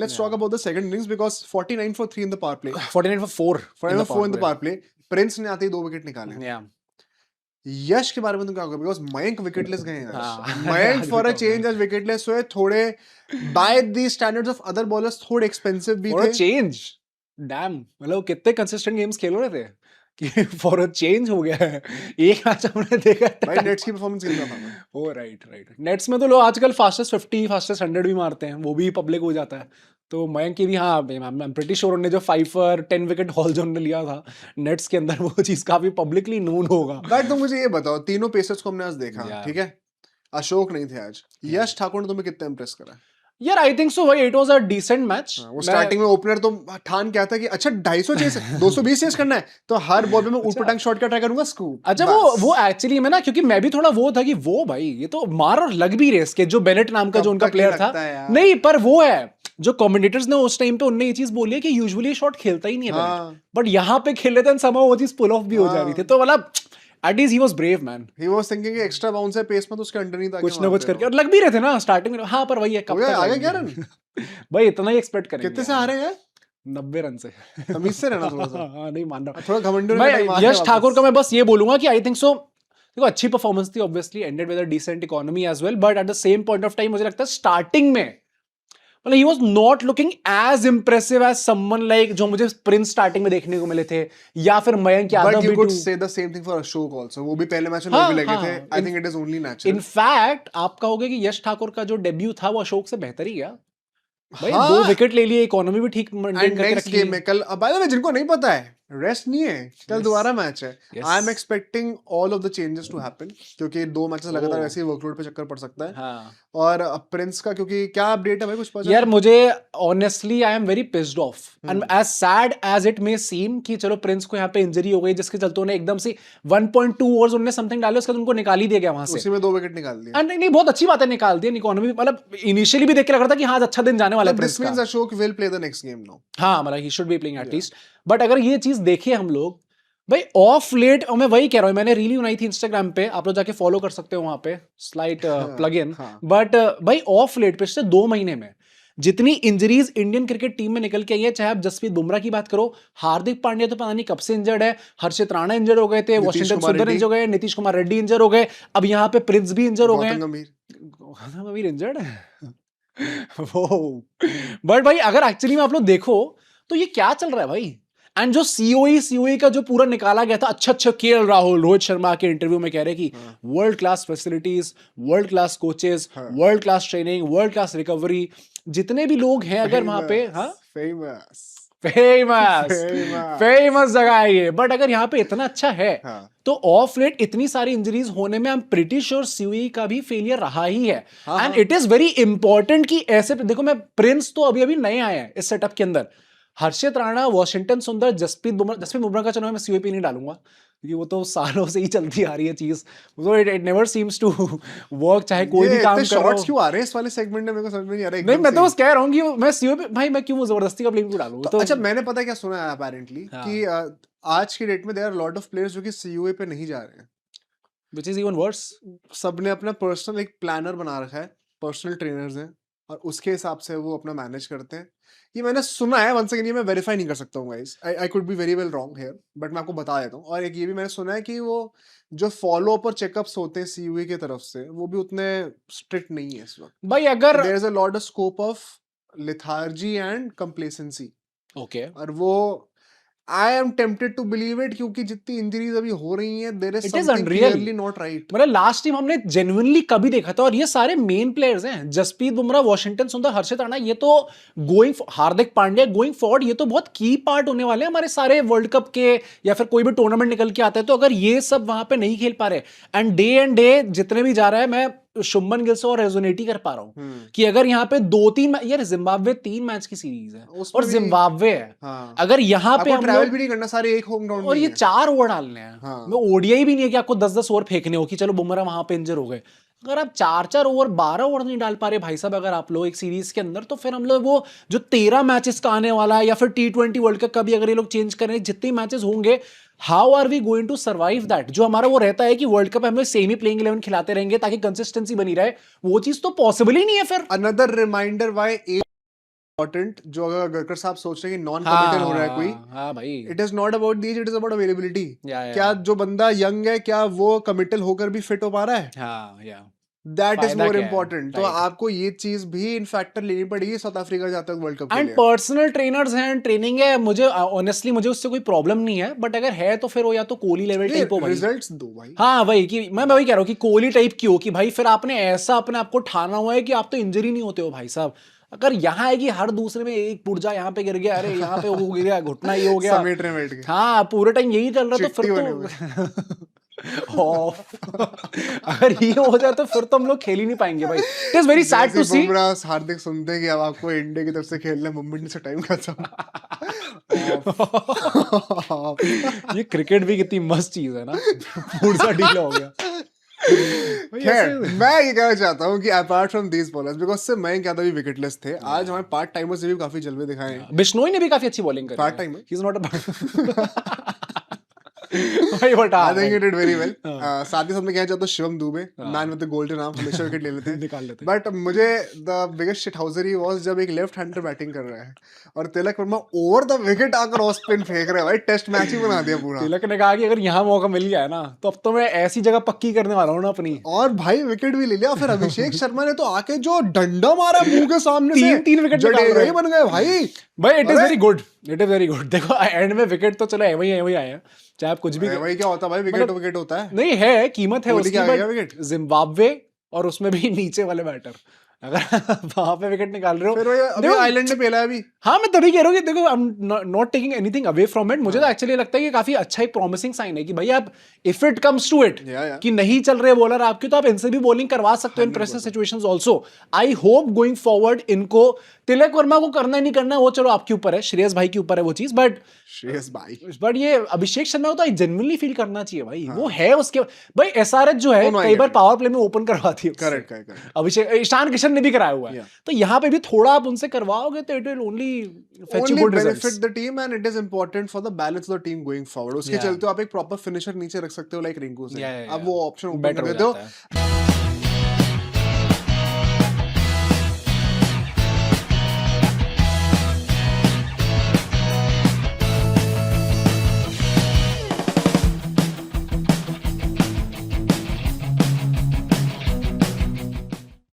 let's talk about the second innings because 49 for 3 in the power play. 49 for 4 49 for 4 in the power play. Prince ने आते ही 2 wicket निकाले. Yeah. यश के बारे में तुम क्या कहोगे? Because मयंक विकेटलेस गए हैं. हाँ. मयंक for a change आज विकेटलेस हुए. थोड़े by the standards of other bowlers थोड़े expensive भी For थे. a change. Damn. मतलब कितने consistent games खेल रहे थे कि for a change हो गया है. एक मैच हमने देखा भाई नेट्स की परफॉर्मेंस खेल रहा था मैं. ओ राइट. नेट्स में तो लोग आजकल फास्टेस्ट 50 फास्टेस्ट 100 भी मारते हैं, वो भी पब्लिक हो जाता है. तो मयंक की भी हाँ, आई एम प्रीटी श्योर उन्होंने जो 5 for 10 विकेट हॉल जो उन्होंने लिया था नेट्स के अंदर, वो चीज काफी पब्लिकली नोन होगा. बट तुम मुझे ये बताओ, तीनों पेसर्स को हमने आज देखा, Yeah. ठीक है? अशोक नहीं थे आज. यश ठाकुर ने तुम्हें कितना इंप्रेस करा? यार आई थिंक सो भाई, it was a decent match. वो स्टार्टिंग में ओपनर तो ठान क्या था कि अच्छा 250 चेस 220 चेस करना है तो हर बॉल में मैं ऊट पटांग शॉट का ट्राई करूंगा स्कूप. अच्छा वो एक्चुअली में ना, क्योंकि मैं भी थोड़ा वो था कि वो भाई ये तो मार और लग भी रेस के, जो बेनेट नाम का जो उनका प्लेयर था. नहीं पर वो है जो कमेंटेटर्स ने उस टाइम पे उनने ये चीज बोली है कि यूजुअली शॉट खेलता ही नहीं है, बट यहाँ पे खेल रहे थे समहाउ वो चीज पुल ऑफ भी हो जा रही थी. तो मतलब at least he was brave man. He was thinking कि एक्स्ट्रा बाउंस है पेस में तो उसके अंडरनीथ आके कुछ ना कुछ करके, और लग भी रहे थे ना स्टार्टिंग में. हाँ पर वही है, कब तक आगे क्या रन भाई इतना ही एक्सपेक्ट करेंगे. कितने से आ रहे हैं? 90 रन से. तमीज से रहना थोड़ा सा. हाँ नहीं मान रहा, थोड़ा घमंडी. मैं यश ठाकुर का मैं बस ये बोलूंगा कि आई थिंक सो देखो अच्छी परफॉर्मेंस थी, obviously ended with a decent economy as well, but at the same point of time मुझे लगता है स्टार्टिंग में मतलब he was not looking as impressive as someone like जो मुझे प्रिंस स्टार्टिंग में देखने को मिले थे, या फिर Mayank Yadav. But you could say the same thing for Ashok also. वो भी पहले मैच में लोग भी लगे थे. I think it is only natural. In fact आप कहोगे कि यश ठाकुर का जो डेब्यू था वो अशोक से बेहतर ही गया भाई. 2 विकेट ले लिए, इकोनॉमी भी ठीक मेंटेन करके रखी. गेम में कल बाय द वे जिनको नहीं पता है, रेस्ट नहीं है, कल दोबारा मैच है. I am expecting all of the changes to happen क्योंकि 2 मैचेस लगातार वैसे ही वर्कलोड पे चक्कर पड़ सकता है. हाँ. और प्रिंस का क्योंकि क्या अपडेट है भाई, कुछ पता? यार मुझे honestly I am very pissed off and as sad as it may seem कि चलो प्रिंस को यहाँ पे इंजरी हो गई जिसके चलते उन्हें एकदम से 1.2 ओवर्स उन्होंने समथिंग डाले, उसके बाद उनको निकाल ही दिया गया वहां से. उसी में 2 विकेट निकाल दिए. नहीं बहुत अच्छी बात है, निकाल दिया. इकोनॉमी मतलब इनिशियली भी देख के लग रहा था कि हाँ अच्छा दिन जाने वाला है प्रिंस का. This means Ashok will play the next game now. हाँ मतलब he should be playing at least. But अगर ये चीज देखे हम लोग भाई ऑफ लेट, और मैं वही कह रहा हूँ, मैंने रील बनाई थी इंस्टाग्राम पे, आप लोग जाके फॉलो कर सकते हो वहां पे, स्लाइट प्लग इन. बट भाई ऑफ लेट पिछले 2 महीने में जितनी इंजरीज इंडियन क्रिकेट टीम में निकल के आई है, चाहे आप जसप्रीत बुमराह की बात करो, हार्दिक पांड्या तो पता नहीं कब से इंजर्ड है, हर्षित राणा इंजर्ड हो गए थे, वॉशिंगटन सुंदर इंजर्ड हो गए, नीतीश कुमार रेड्डी इंजर्ड हो गए, अब यहाँ पे प्रिंस भी इंजर्ड हो गए. गंभीर इंजर्ड है वो. बट भाई अगर एक्चुअली में आप लोग देखो तो ये क्या चल रहा है भाई. एंड जो सीओई का जो पूरा निकाला गया था, अच्छा केएल राहुल, रोहित शर्मा के इंटरव्यू में कह रहे कि world class facilities, world class coaches, world class training, world class recovery, जितने भी लोग हैं अगर वहां पे, हाँ फेमस जगह है ये. बट अगर यहाँ पे इतना अच्छा है तो ऑफ लेट इतनी सारी इंजरीज होने में I am pretty sure COE का भी फेलियर रहा ही है. And it is very important कि ऐसे देखो, मैं प्रिंस तो अभी अभी नए आए हैं इस सेटअप के अंदर, हर्षित राणा, वॉशिंगटन सुंदर, जसप्रीत बुमराह का चुनाव मैं सीओपी नहीं डालूंगा क्योंकि वो तो सालों से ही चलती आ रही है चीज, तो it never seems to work, चाहे कोई भी काम कर रहा हो. क्यों आ रहे हैं इस वाले सेगमेंट में, मेरे को समझ में नहीं आ रहा है. नहीं मैं तो बस कह रहा हूं कि मैं सीओपी भाई मैं क्यों जबरदस्ती का ब्लेम क्यों डालूं. तो अच्छा मैंने पता क्या सुना है अपेरेंटली कि आज की डेट में there are lot of players जो कि सीओए पे नहीं जा रहे हैं, व्हिच इज इवन वर्स. सबने अपना पर्सनल एक प्लानर बना रखा है, पर्सनल ट्रेनर्स हैं और उसके हिसाब से वो अपना मैनेज करते हैं. ये मैंने सुना है, वन सेकंड, ये मैं वेरीफाई नहीं कर सकता हूँ guys, I could be very well wrong here, but मैं आपको बता देता हूँ. और एक ये भी मैंने सुना है कि वो जो फॉलो अप और चेकअप्स होते हैं सीयूए की तरफ से वो भी उतने स्ट्रिक्ट नहीं है इस वक्त भाई. अगर there is a lot of scope of lethargy and complacency. Okay और वो I am tempted to believe it क्योंकि जितनी इंजरीज अभी हो रही हैं, there is something clearly not right. मतलब लास्ट टाइम हमने जेन्युइनली कभी देखा था, और ये सारे मेन प्लेयर्स हैं, जसप्रीत बुमराह, वॉशिंगटन सुंदर, हर्षित राणा, ये तो going, Hardik Pandya going forward, ये तो बहुत की पार्ट होने वाले हैं हमारे सारे वर्ल्ड कप के या फिर कोई भी टूर्नामेंट निकल के आता है. तो अगर ये सब वहां पे नहीं खेल पा रहे, एंड डे जितने भी जा रहा है, मैं शुभमन गिल से और रेजोनेट ही कर पा रहा हूं कि अगर यहाँ पे 2-3 यार जिम्बाब्वे 3 मैच की सीरीज है और जिम्बाब्वे है. अगर यहाँ पे हम ट्रैवल भी नहीं करना, सारे एक होम ग्राउंड और ये 4 ओवर डालने हैं, मैं ओडीआई भी नहीं है कि आपको 10-10 ओवर फेंकने हो कि चलो बुमराह वहां पे इंजर हो गए. अगर आप 4-4 ओवर 12 ओवर नहीं डाल पा रहे भाई साहब अगर आप लोग एक सीरीज के अंदर, तो फिर हम लोग वो जो 13 मैचेस का आने वाला है या फिर T20 वर्ल्ड कप का भी अगर ये लोग चेंज करें, जितने मैचेस होंगे, how are we going to survive that. जो हमारा वो रहता है कि वर्ल्ड कप हम लोग सेम ही प्लेइंग 11 खिलाते रहेंगे ताकि कंसिस्टेंसी बनी रहे, वो चीज तो पॉसिबल ही नहीं है. फिर अनदर रिमाइंडर व्हाई इम्पोर्टेंट जो अगर गरकर साहब सोच रहे हैं कि नॉन कमिटेड हो रहा है कोई, हाँ भाई, it is not about the age, it is about availability. या क्या जो बंदा यंग है क्या वो कमिटल होकर भी फिट हो पा रहा है? हाँ या दैट इज फायदा मोर क्या है, इम्पोर्टेंट। तो राइट। आपको ये चीज भी इन फैक्टर लेनी पड़ेगी साउथ अफ्रीका जाते वक्त वर्ल्ड कप के एंड लिए। पर्सनल ट्रेनर्स हैं, ट्रेनिंग है, मुझे ऑनेस्टली मुझे उससे कोई प्रॉब्लम नहीं है, बट अगर है तो फिर वो या तो कोहली लेवल टाइप हो भाई। रिजल्ट्स दो भाई। हाँ वही कि मैं वही कह रहा हूँ कि कोहली टाइप की हो कि भाई फिर आपने ऐसा अपने आप को ठाना हुआ है कि आप तो इंजरी नहीं होते हो भाई साहब। अगर यहाँ है कि हर दूसरे में एक पुर्जा यहाँ पे गिर गया, अरे यहाँ पे वो गिर गया, घुटना ये हो गया, समेट रहे बैठ के। हाँ पूरे टाइम यही चल रहा, तो चिट्टी फिर बने तो ऑफ अगर ये हो जाए तो फिर तो हम लोग खेल ही नहीं पाएंगे भाई। इट इज वेरी सैड जैसे टू सी। बुमराह हार्दिक सुनते हैं कि अब आपको इंडिया की तरफ से खेलना है, मुंबई से टाइम खत्म। ये क्रिकेट भी कितनी मस्त चीज है ना, पुर्जा ढीला हो गया। खैर मैं ये कहना चाहता हूँ कि apart from these bowlers, because से मैं क्या था भी विकेटलेस थे, आज हमारे पार्ट टाइमर्स ने भी काफी जलवे दिखाए हैं। बिश्नोई ने भी काफी अच्छी बॉलिंग करी। Part timer, he is not a भाई but I think he did very well. हाँ। साथ ही साथ मैं कहना चाहता हूँ Shivam Dube, man with the golden arm, हमेशा विकेट ले लेते हैं। निकाल लेते हैं। बट मुझे the biggest shit houser he was जब एक लेफ्ट हैंडर बैटिंग कर रहा है और Tilak Varma over the wicket आकर ऑफ स्पिन फेंक रहा है भाई, टेस्ट मैच ही बना दिया पूरा। तिलक ने कहा कि अगर यहाँ मौका मिल गया है ना तो अब तो मैं ऐसी जगह पक्की करने वाला हूँ ना अपनी। और भाई विकेट भी ले लिया। फिर अभिषेक शर्मा ने तो आके जो डंडा मारा मुंह के सामने से, तीन विकेट जडेजा ही बन गए भाई। भाई it is very good, it is very good. देखो एंड में विकेट तो चलो वही आए हैं, चाहे आप कुछ भी भाई क्या होता है भाई, विकेट मतलब- विकेट होता है नहीं है, कीमत है कोहली उसकी, क्या आ गया बट विकेट? जिम्बाब्वे और उसमें भी नीचे वाले बैटर अगर वहां पे विकेट निकाल रहे हो, फिर वही अभी देखो- आइलैंड ने पेला है अभी। हाँ मैं तभी कह रहा हूँ कि देखो I am not taking anything away from it. मुझे तो एक्चुअली लगता है कि काफी अच्छा एक प्रॉमिसिंग साइन है कि भाई आप if it comes to it या कि नहीं चल रहे बॉलर आपके, तो आप इनसे भी बॉलिंग करवा सकते हो इन pressure situations also. I hope going forward इनको तिलक वर्मा को करना नहीं करना वो चलो आपके ऊपर है, श्रेयस भाई के ऊपर है वो चीज, श्रेयस भाई बट ये अभिषेक शर्मा को तो जेन्युइनली फील करना चाहिए भाई। वो है उसके भाई एसआरएच जो है दोनों कई आएंगे। बार पावर प्ले में ओपन करवाती है उससे। करेक्ट। अभिषेक ईशान किशन ने भी कराया हुआ है, तो यहाँ पे भी थोड़ा आप उनसे करवाओगे तो it will only fetch you only good benefit results. the team and it is important for the balance of the team going forward। उसके Yeah. चलते आप एक प्रॉपर फिनिशर नीचे रख सकते हो लाइक रिंकू से। Yeah, yeah, अब yeah. वो ऑप्शन ओपन बेटर कर हो देते हो। जाता है।